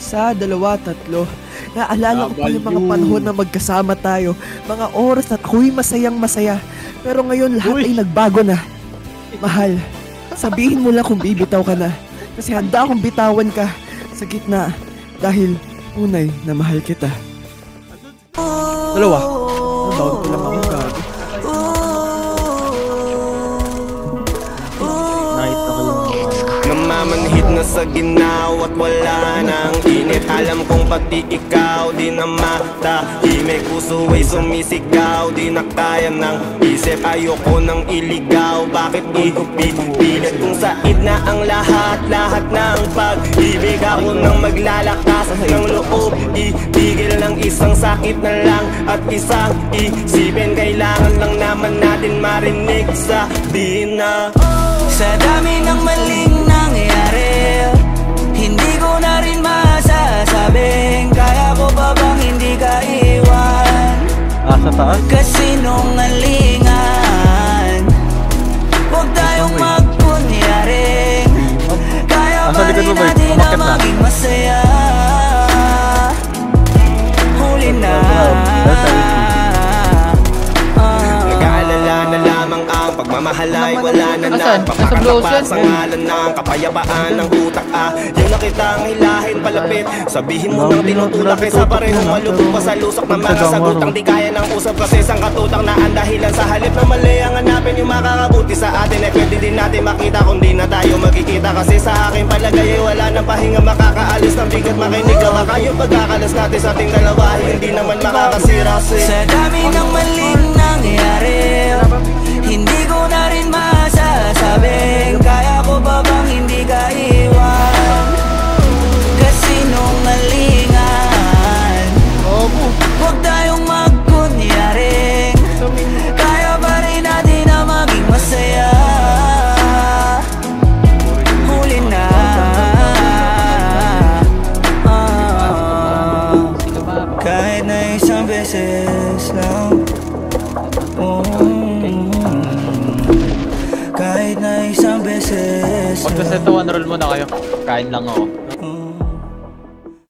Isa, dalawa, tatlo. Naalala ko pa yung mga panahon na magkasama tayo. Mga oras at ako'y masayang masaya. Pero ngayon lahat ay nagbago na. Mahal, sabihin mo lang kung bibitaw ka na. Kasi handa akong bitawan ka sa gitna. Dahil tunay na mahal kita. Dalawa. Nanood ko lang ako gago. Namamanhid na sa ginaw at wala nang init. Alam kong pati ikaw di na matahimik. Puso ay sumisigaw, di na kaya ng isip. Ayoko nang iligaw, bakit ipipilit? Kung said na ang lahat ng pag-ibig. Ako nang maglalakas ng loob, itigil ng isang sakit na lang at isang isipin. Kailangan lang naman natin marinig sa di na. Sa dami ng maling nangyari, hindi ko na rin masasabing kaya ko ba bang hindi ka iwan? Sa taas? Kasinungalingan, huwag tayong magkunyaring kaya pa rin natin na maging masaya. Huli na. Nag-aalala na lamang ang pagmamahalay, wala na na papakalapas ang ngalan ng kapayapaan ng utak. Yung nakitang hilahin palapit, sabihin mo nang tinutulak kaysa parehong malubog pa sa lusok ng mga sagutang di kaya ng usap kasi isang katutang na ang dahilan. Sa halip na mali ang hanapin yung makakabuti sa atin, eh pwede din natin makita kung di na tayo magkikita. Kasi sa aking palagay ay wala nang pahinga makakaalis ng bigat. Makinig na baka yung pagkakalas natin sa ating dalawa hindi naman makakasira. Sa dami ng maling nangyari, hindi ko na rin masasabing kaya ko ba bang hindi ka iwan? Kasinungalingan, huwag tayong magkunyaring kaya pa rin natin na maging masaya. Huli na. Kahit na isang beses lang, kahit na isang beses. Magka-set to one roll muna kayo. Kain lang ako.